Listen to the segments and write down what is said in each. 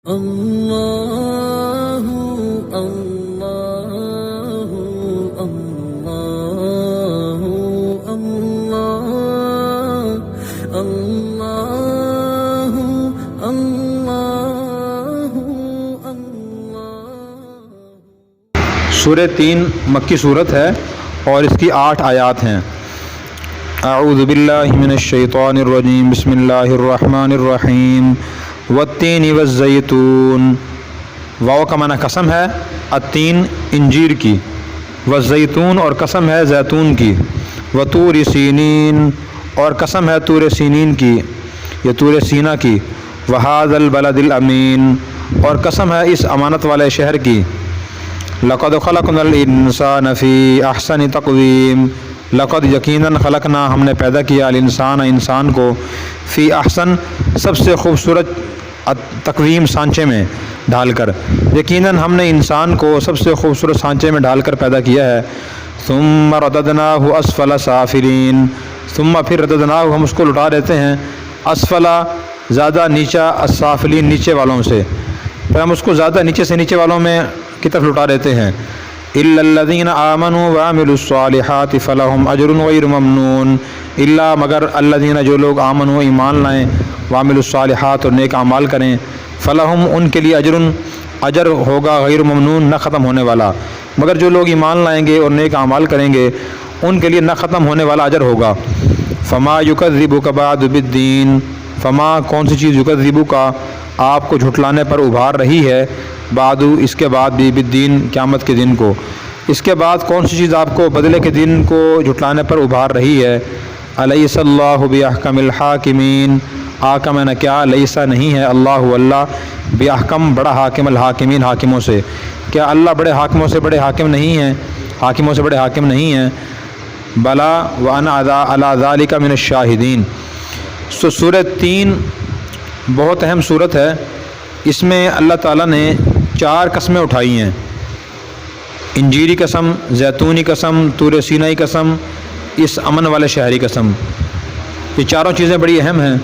اللہ اللہ اللہ اللہ اللہ اللہ۔ سورہ 3 مکی صورت ہے اور اس کی 8 آیات ہیں۔ اعوذ باللہ من الشیطان الرجیم، بسم اللہ الرحمن الرحیم۔ والتین والزیتون، واو کا معنی قسم ہے، التین انجیر کی، والزیتون اور قسم ہے زیتون کی، وطور سینین اور قسم ہے طور سینین کی یا طور سینا کی، وہذا البلد الامین اور قسم ہے اس امانت والے شہر کی، لقد خلقنا الانسان فی احسن تقویم، لقد یقیناً خلقنا ہم نے پیدا کیا الانسان انسان کو، فی احسن سب سے خوبصورت تقویم سانچے میں ڈھال کر، یقیناً ہم نے انسان کو سب سے خوبصورت سانچے میں ڈھال کر پیدا کیا ہے، ثم رددناہ اسفل سافلین، ثم پھر رددناہ ہم اس کو لٹا دیتے ہیں، اسفل زیادہ نیچا، السافلین نیچے والوں سے، پھر ہم اس کو زیادہ نیچے سے نیچے والوں میں کی طرف لٹا دیتے ہیں، الا الذین آمنوا وعملوا الصالحات فلہم اجر غیر ممنون، الا مگر الذین جو لوگ آمنوا ایمان لائیں، وعملوا الصالحات اور نیک اعمال کریں، فلہم ان کے لیے اجر ہوگا غیر ممنون نہ ختم ہونے والا، مگر جو لوگ ایمان لائیں گے اور نیک اعمال کریں گے ان کے لیے نہ ختم ہونے والا اجر ہوگا۔ فما یکذبک بعد بالدین، فما کون سی چیز یکذبک آپ کو جھٹلانے پر ابھار رہی ہے، بعد اس کے بعد بھی بالدین قیامت کے دن کو، اس کے بعد کون سی چیز آپ کو بدلے کے دن کو جھٹلانے پر ابھار رہی ہے، الیس اللہ باحکم الحاکمین، آکم نہ کیا، لیسا نہیں ہے اللہ باحکم بڑا حاکم الحاکمین حاکموں سے، کیا اللہ بڑے حاکموں سے بڑے حاکم نہیں ہیں، حاکموں سے بڑے حاکم نہیں ہیں، بلا وانا علی ذالک من الشاہدین۔ سورہ 3 بہت اہم صورت ہے، اس میں اللہ تعالیٰ نے 4 قسمیں اٹھائی ہیں، انجیری قسم، زیتونی قسم، طور سینائی قسم، اس امن والے شہری قسم۔ یہ چاروں چیزیں بڑی اہم ہیں۔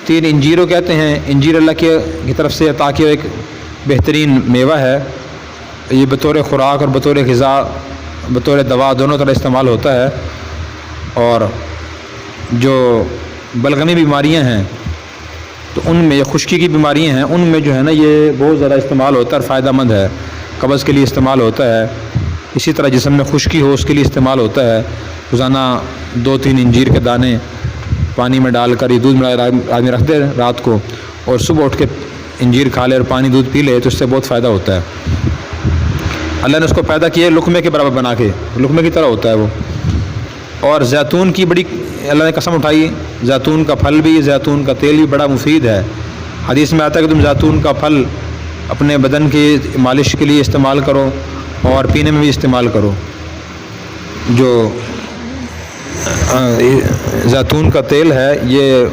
3 انجیروں کہتے ہیں، انجیر اللہ کی طرف سے عطا کیا ایک بہترین میوہ ہے، یہ بطور خوراک اور بطور غذا بطور دوا دونوں طرح استعمال ہوتا ہے، اور جو بلغمی بیماریاں ہیں تو ان میں یہ خشکی کی بیماریاں ہیں، ان میں جو ہے نا یہ بہت زیادہ استعمال ہوتا ہے اور فائدہ مند ہے، قبض کے لیے استعمال ہوتا ہے، اسی طرح جسم میں خشکی ہو اس کے لیے استعمال ہوتا ہے، روزانہ 2-3 انجیر کے دانے پانی میں ڈال کر یہ دودھ میں آدمی رکھ دے رات کو، اور صبح اٹھ کے انجیر کھا لے اور پانی دودھ پی لے تو اس سے بہت فائدہ ہوتا ہے۔ اللہ نے اس کو پیدا کیا لقمے کے برابر بنا کے، لقمے کی طرح ہوتا ہے وہ۔ اور زیتون کی بڑی اللہ نے قسم اٹھائی، زیتون کا پھل بھی، زیتون کا تیل بھی بڑا مفید ہے، حدیث میں آتا ہے کہ تم زیتون کا پھل اپنے بدن کی مالش کے لیے استعمال کرو اور پینے میں بھی استعمال کرو۔ جو زیتون کا تیل ہے یہ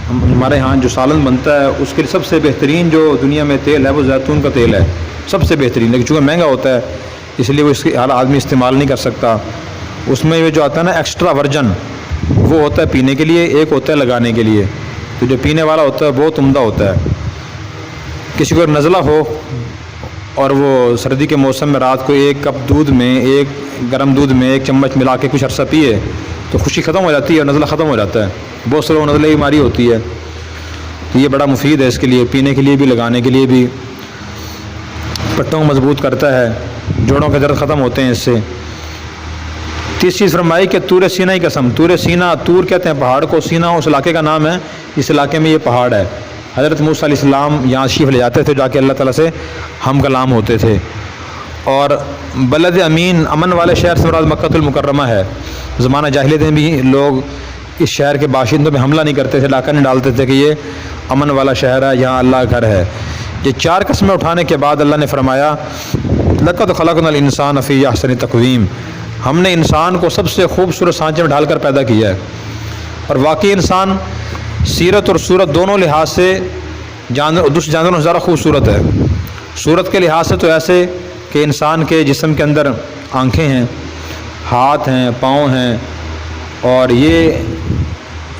ہمارے ہاں جو سالن بنتا ہے اس کے لیے سب سے بہترین جو دنیا میں تیل ہے وہ زیتون کا تیل ہے، سب سے بہترین، لیکن چونکہ مہنگا ہوتا ہے اس لیے وہ اس کے ہر آدمی استعمال نہیں کر سکتا۔ اس میں یہ جو آتا ہے نا ایکسٹرا ورجن، وہ ہوتا ہے پینے کے لیے، ایک ہوتا ہے لگانے کے لیے، تو جو پینے والا ہوتا ہے بہت عمدہ ہوتا ہے۔ کسی کو نزلہ ہو اور وہ سردی کے موسم میں رات کو 1 کپ دودھ میں، 1 گرم دودھ میں 1 چمچ ملا کے کچھ عرصہ پیے تو خشکی ختم ہو جاتی ہے اور نزلہ ختم ہو جاتا ہے، بہت سے لوگوں کو نزلے کی بیماری ہوتی ہے، تو یہ بڑا مفید ہے اس کے لیے، پینے کے لیے بھی، لگانے کے لیے بھی، پٹوں کو مضبوط کرتا ہے، جوڑوں کے درد ختم ہوتے ہیں اس سے۔ 30 چیز فرمائی کہ طور سینائی قسم، طور سینا، طور کہتے ہیں پہاڑ کو، سینا اس علاقے کا نام ہے، اس علاقے میں یہ پہاڑ ہے، حضرت موسیٰ علیہ السلام یہاں تشریف لے جاتے تھے، جا کے اللہ تعالیٰ سے ہم کلام ہوتے تھے۔ اور بلد امین، امن والے شہر سے مراد مکہ المکرمہ ہے، زمانہ جاہلیت میں بھی لوگ اس شہر کے باشندوں پہ حملہ نہیں کرتے تھے، ڈاکہ نہیں ڈالتے تھے کہ یہ امن والا شہر ہے، یہاں اللہ کا گھر ہے۔ یہ 4 قسمیں اٹھانے کے بعد اللہ نے فرمایا لقد خلقنا الانسان فی احسن تقویم، ہم نے انسان کو سب سے خوبصورت سانچے میں ڈھال کر پیدا کیا ہے، اور واقعی انسان سیرت اور صورت دونوں لحاظ سے دوسرے جانوروں سے زیادہ خوبصورت ہے۔ صورت کے لحاظ سے تو ایسے کہ انسان کے جسم کے اندر آنکھیں ہیں، ہاتھ ہیں، پاؤں ہیں، اور یہ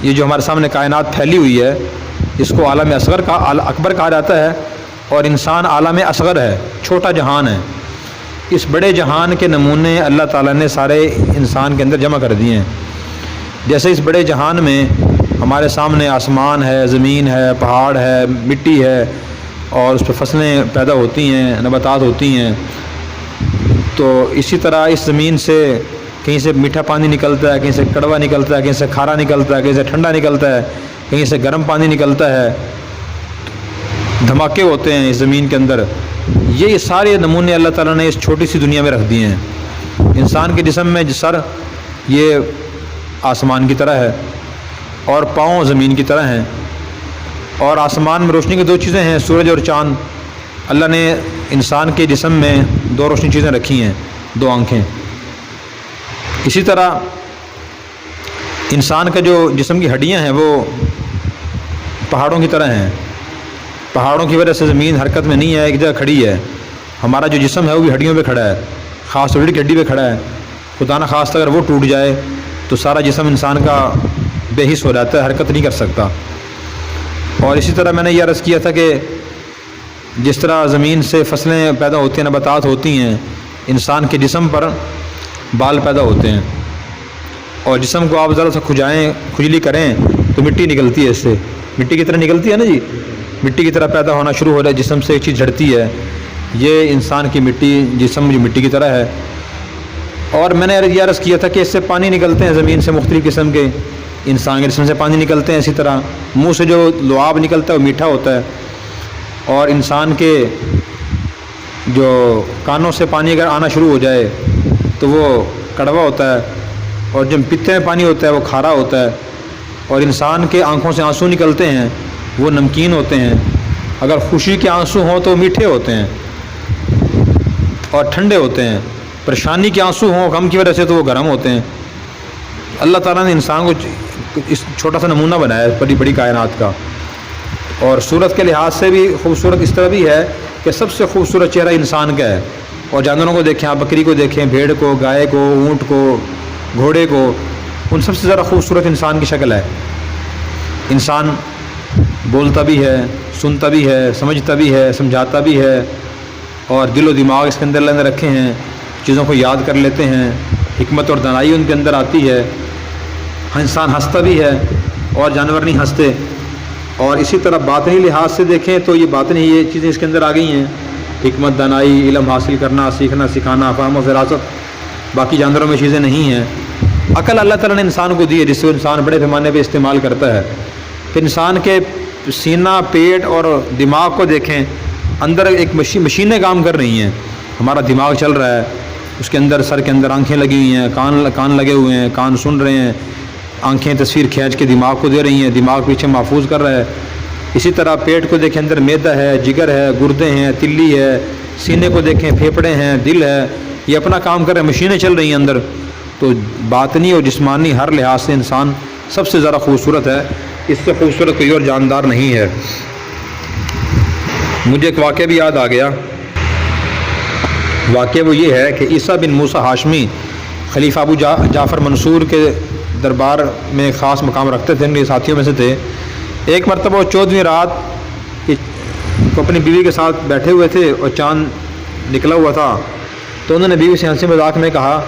جو ہمارے سامنے کائنات پھیلی ہوئی ہے اس کو عالم اکبر کہا جاتا ہے، اور انسان عالم اصغر ہے، چھوٹا جہان ہے۔ اس بڑے جہان کے نمونے اللہ تعالیٰ نے سارے انسان کے اندر جمع کر دیے ہیں۔ جیسے اس بڑے جہان میں ہمارے سامنے آسمان ہے، زمین ہے، پہاڑ ہے، مٹی ہے، اور اس پہ فصلیں پیدا ہوتی ہیں، نباتات ہوتی ہیں، تو اسی طرح اس زمین سے کہیں سے میٹھا پانی نکلتا ہے، کہیں سے کڑوا نکلتا ہے، کہیں سے کھارا نکلتا ہے، کہیں سے ٹھنڈا نکلتا ہے، کہیں سے گرم پانی نکلتا ہے، دھماکے ہوتے ہیں اس زمین کے اندر۔ یہ سارے نمونے اللہ تعالیٰ نے اس چھوٹی سی دنیا میں رکھ دیے ہیں۔ انسان کے جسم میں سر یہ آسمان کی طرح ہے اور پاؤں زمین کی طرح ہیں، اور آسمان میں روشنی کی دو چیزیں ہیں، سورج اور چاند۔ اللہ نے انسان کے جسم میں دو روشنی چیزیں رکھی ہیں، دو آنکھیں۔ اسی طرح انسان کا جو جسم کی ہڈیاں ہیں وہ پہاڑوں کی طرح ہیں۔ پہاڑوں کی وجہ سے زمین حرکت میں نہیں ہے، ایک جگہ کھڑی ہے۔ ہمارا جو جسم ہے وہ بھی ہڈیوں پہ کھڑا ہے، خاص ریڑھ کی ہڈی پہ کھڑا ہے۔ خدا نہ خواستہ اگر وہ ٹوٹ جائے تو سارا جسم انسان کا بے حس ہو جاتا ہے، حرکت نہیں کر سکتا۔ اور اسی طرح میں نے یہ عرض کیا تھا کہ جس طرح زمین سے فصلیں پیدا ہوتی ہیں، نباتات ہوتی ہیں، انسان کے جسم پر بال پیدا ہوتے ہیں، اور جسم کو آپ ذرا سا کھجائیں، کھجلی کریں تو مٹی نکلتی ہے، اس سے مٹی کی طرح نکلتی ہے نا جی، مٹی کی طرح پیدا ہونا شروع ہو رہا ہے، جسم سے ایک چیز جھڑتی ہے، یہ انسان کی مٹی، جسم جو مٹی کی طرح ہے۔ اور میں نے یہ عرض کیا تھا کہ اس سے پانی نکلتے ہیں زمین سے، مختلف قسم کے، انسان کے جسم سے پانی نکلتے ہیں۔ اسی طرح منہ سے جو لعاب نکلتا ہے وہ میٹھا ہوتا ہے، اور انسان کے جو کانوں سے پانی اگر آنا شروع ہو جائے تو وہ کڑوا ہوتا ہے، اور جب پتے میں پانی ہوتا ہے وہ کھارا ہوتا ہے، اور انسان کے آنکھوں سے آنسو نکلتے ہیں وہ نمکین ہوتے ہیں۔ اگر خوشی کے آنسو ہوں تو میٹھے ہوتے ہیں اور ٹھنڈے ہوتے ہیں، پریشانی کے آنسو ہوں غم کی وجہ سے تو وہ گرم ہوتے ہیں۔ اللہ تعالیٰ نے انسان کو اس چھوٹا سا نمونہ بنایا ہے بڑی بڑی کائنات کا، اور صورت کے لحاظ سے بھی خوبصورت اس طرح بھی ہے کہ سب سے خوبصورت چہرہ انسان کا ہے۔ اور جانوروں کو دیکھیں، آپ بکری کو دیکھیں، بھیڑ کو، گائے کو، اونٹ کو، گھوڑے کو، ان سب سے زیادہ خوبصورت انسان کی شکل ہے۔ انسان بولتا بھی ہے، سنتا بھی ہے، سمجھتا بھی ہے، سمجھاتا بھی ہے، اور دل و دماغ اس کے اندر اللہ نے رکھے ہیں، چیزوں کو یاد کر لیتے ہیں، حکمت اور دانائی ان کے اندر آتی ہے۔ انسان ہنستا بھی ہے اور جانور نہیں ہنستے۔ اور اسی طرح باطنی لحاظ سے دیکھیں تو یہ باطنی یہ چیزیں اس کے اندر آ گئی ہیں، حکمت، دانائی، علم حاصل کرنا، سیکھنا، سکھانا، فہم و فراست، باقی جانوروں میں چیزیں نہیں ہیں۔ عقل اللہ تعالیٰ نے انسان کو دی ہے، جس سے انسان بڑے پیمانے پہ استعمال کرتا ہے۔ پھر انسان کے سینہ، پیٹ اور دماغ کو دیکھیں، اندر ایک مشینیں کام کر رہی ہیں۔ ہمارا دماغ چل رہا ہے، اس کے اندر سر کے اندر آنکھیں لگی ہوئی ہیں، کان لگے ہوئے ہیں، کان سن رہے ہیں، آنکھیں تصویر کھینچ کے دماغ کو دے رہی ہیں، دماغ پیچھے محفوظ کر رہا ہے۔ اسی طرح پیٹ کو دیکھیں، اندر معدہ ہے، جگر ہے، گردے ہیں، تلی ہے۔ سینے کو دیکھیں، پھیپھڑے ہیں، دل ہے، یہ اپنا کام کر رہے ہیں، مشینیں چل رہی ہیں اندر۔ تو باطنی اور جسمانی ہر لحاظ سے انسان سب سے زیادہ خوبصورت ہے، اس سے خوبصورت کوئی اور جاندار نہیں ہے۔ مجھے ایک واقعہ بھی یاد آ گیا۔ واقعہ وہ یہ ہے کہ عیسیٰ بن موسیٰ ہاشمی خلیفہ ابو جعفر منصور کے دربار میں خاص مقام رکھتے تھے، ان کے ساتھیوں میں سے تھے۔ ایک مرتبہ وہ 14ویں رات کو اپنی بیوی کے ساتھ بیٹھے ہوئے تھے اور چاند نکلا ہوا تھا، تو انہوں نے بیوی سے ہنسی مذاق میں کہا،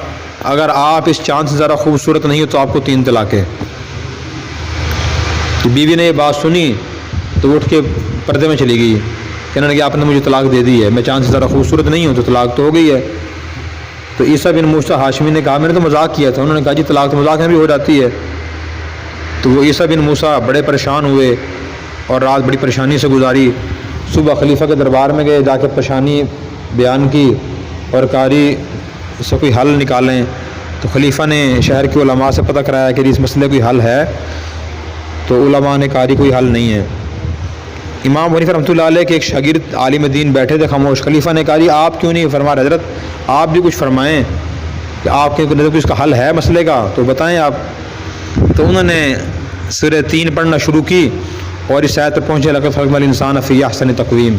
اگر آپ اس چاند سے زیادہ خوبصورت نہیں ہو تو آپ کو 3 طلاقیں۔ بیوی نے یہ بات سنی تو وہ اٹھ کے پردے میں چلی گئی، کہنے لگی آپ نے مجھے طلاق دے دی ہے، میں چاند سے زیادہ خوبصورت نہیں ہوں تو طلاق تو ہو گئی ہے۔ تو عیسیٰ بن موسیٰ ہاشمی نے کہا میں نے تو مذاق کیا تھا۔ انہوں نے کہا جی طلاق تو مذاق میں بھی ہو جاتی ہے۔ تو وہ عیسیٰ بن موسیٰ بڑے پریشان ہوئے اور رات بڑی پریشانی سے گزاری۔ صبح خلیفہ کے دربار میں گئے، جا کے پریشانی بیان کی اور کاری اس سے کوئی حل نکالیں۔ تو خلیفہ نے شہر کے علماء سے پتہ کرایا کہ اس مسئلے کوئی حل ہے، تو علماء نے کہا کوئی حل نہیں ہے۔ امام حنیفہ رحمۃ اللہ علیہ کے ایک شاگرد عالم دین بیٹھے تھے خاموش۔ خلیفہ نے کہا آپ کیوں نہیں فرما رہے حضرت، آپ بھی کچھ فرمائیں کہ آپ کے نظر کو اس کا حل ہے مسئلے کا تو بتائیں آپ۔ تو انہوں نے سورہ 3 پڑھنا شروع کی اور اس آیت پر پہنچے لقد خلقنا الانسان فی احسن تقویم،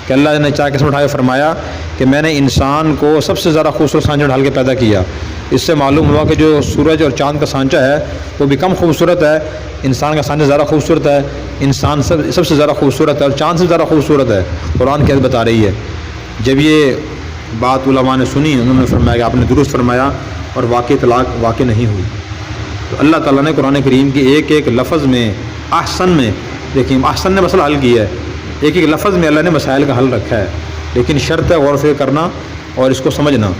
کہ اللہ نے چاہ قسم اٹھائے فرمایا کہ میں نے انسان کو سب سے زیادہ خوبصورت سانجھ ڈھال کے پیدا کیا۔ اس سے معلوم ہوا کہ جو سورج اور چاند کا سانچہ ہے وہ بھی کم خوبصورت ہے، انسان کا سانچہ زیادہ خوبصورت ہے، انسان سب سے زیادہ خوبصورت ہے اور چاند سے زیادہ خوبصورت ہے، قرآن کی آیت بتا رہی ہے۔ جب یہ بات علماء نے سنی، انہوں نے فرمایا کہ آپ نے درست فرمایا اور واقعی طلاق واقع نہیں ہوئی۔ تو اللہ تعالیٰ نے قرآن کریم کے ایک ایک لفظ میں احسن میں، دیکھیں احسن نے مسئلہ حل کیا ہے، ایک ایک لفظ میں اللہ نے مسائل کا حل رکھا ہے، لیکن شرط ہے غور و فکر کرنا اور اس کو سمجھنا۔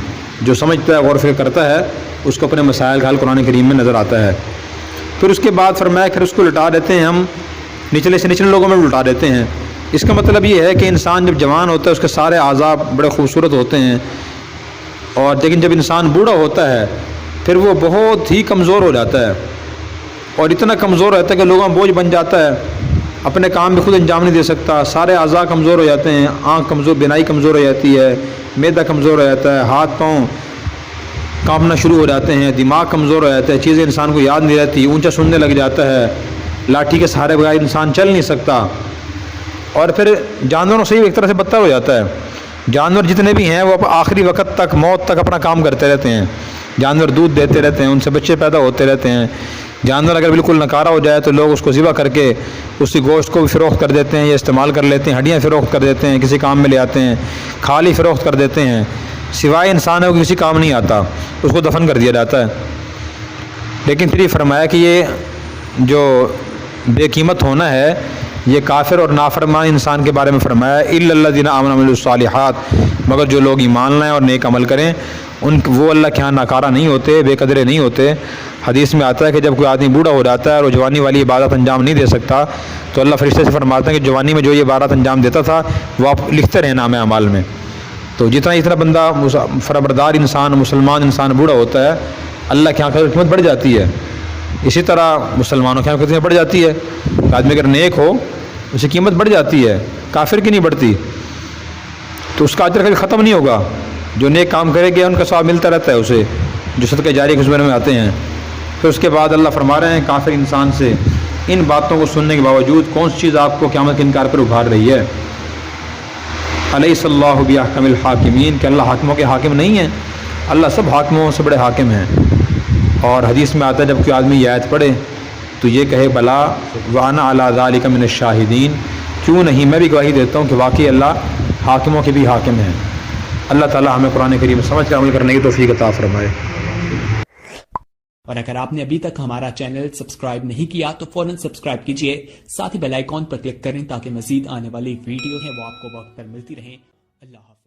جو سمجھتا ہے غور و فکر کرتا ہے اس کو اپنے مسائل کا حل قرآن کریم میں نظر آتا ہے۔ پھر اس کے بعد فرمایا پھر اس کو لٹا دیتے ہیں ہم نچلے سے نچلے لوگوں میں لٹا دیتے ہیں۔ اس کا مطلب یہ ہے کہ انسان جب جوان ہوتا ہے اس کے سارے اعضاء بڑے خوبصورت ہوتے ہیں، اور لیکن جب انسان بوڑھا ہوتا ہے پھر وہ بہت ہی کمزور ہو جاتا ہے، اور اتنا کمزور رہتا ہے کہ لوگوں میں بوجھ بن جاتا ہے، اپنے کام بھی خود انجام نہیں دے سکتا، سارے اعضاء کمزور ہو جاتے ہیں، آنکھ کمزور، بینائی کمزور ہو جاتی ہے، معدہ کمزور ہو جاتا ہے، ہاتھ پاؤں کانپنا شروع ہو جاتے ہیں، دماغ کمزور ہو جاتا ہے، چیزیں انسان کو یاد نہیں رہتی، اونچا سننے لگ جاتا ہے، لاٹھی کے سہارے بغیر انسان چل نہیں سکتا، اور پھر جانوروں سے ہی ایک طرح سے بدتر ہو جاتا ہے۔ جانور جتنے بھی ہیں وہ آخری وقت تک، موت تک اپنا کام کرتے رہتے ہیں، جانور دودھ دیتے رہتے ہیں، ان سے بچے پیدا ہوتے رہتے ہیں۔ جانور اگر بالکل نکارا ہو جائے تو لوگ اس کو ذبح کر کے اس کی گوشت کو بھی فروخت کر دیتے ہیں یا استعمال کر لیتے ہیں، ہڈیاں فروخت کر دیتے ہیں، کسی کام میں لے آتے ہیں، کھال ہی فروخت کر دیتے ہیں، سوائے انسان ہے وہ کسی کام نہیں آتا، اس کو دفن کر دیا جاتا ہے۔ لیکن پھر یہ فرمایا کہ یہ جو بے قیمت ہونا ہے یہ کافر اور نافرمان انسان کے بارے میں فرمایا ہے، الا الذین آمنوا وعملوا الصالحات، مگر جو لوگ ایمان لائیں اور نیک عمل کریں وہ اللہ کے ہاں ناکارہ نہیں ہوتے، بے قدرے نہیں ہوتے۔ حدیث میں آتا ہے کہ جب کوئی آدمی بوڑھا ہو جاتا ہے اور وہ جوانی والی عبادت انجام نہیں دے سکتا تو اللہ فرشتے سے فرماتے ہیں کہ جوانی میں جو یہ عبادت انجام دیتا تھا وہ آپ لکھتے رہیں نام اعمال میں۔ تو جتنا بندہ فربردار انسان، مسلمان انسان بوڑھا ہوتا ہے اللہ کے یہاں قیمت بڑھ جاتی ہے، اسی طرح مسلمانوں کے یہاں قیمت بڑھ جاتی ہے۔ آدمی اگر نیک ہو اس کی قیمت بڑھ جاتی ہے، کافر کی نہیں بڑھتی، تو اس کا اجر کبھی ختم نہیں ہوگا۔ جو نیک کام کرے گا ان کا ثواب ملتا رہتا ہے اسے، جو صدقہ جاری کے زمرے میں آتے ہیں۔ پھر اس کے بعد اللہ فرما رہے ہیں کافر انسان سے ان باتوں کو سننے کے باوجود کون سی چیز آپ کو قیامت کے انکار پر ابھار رہی ہے؟ الیس اللہ باحکم الحاکمین، کہ اللہ حاکموں کے حاکم نہیں ہیں؟ اللہ سب حاکموں سے بڑے حاکم ہیں۔ اور حدیث میں آتا ہے جب کوئی آدمی یہ آیت پڑھے تو یہ کہے بلا وانا علی ذالک من الشاہدین، کیوں نہیں میں بھی گواہی دیتا ہوں کہ واقعی اللہ حاکموں کے بھی حاکم ہیں۔ اللہ تعالیٰ ہمیں قرآن کریم سمجھ کر عمل کرنے کی توفیق عطا فرمائے۔ اور اگر آپ نے ابھی تک ہمارا چینل سبسکرائب نہیں کیا تو فوراً سبسکرائب کیجئے، ساتھ ہی بیل آئیکن پر کلک کریں تاکہ مزید آنے والی ویڈیو ہیں وہ آپ کو وقت پر ملتی رہیں۔ اللہ حافظ۔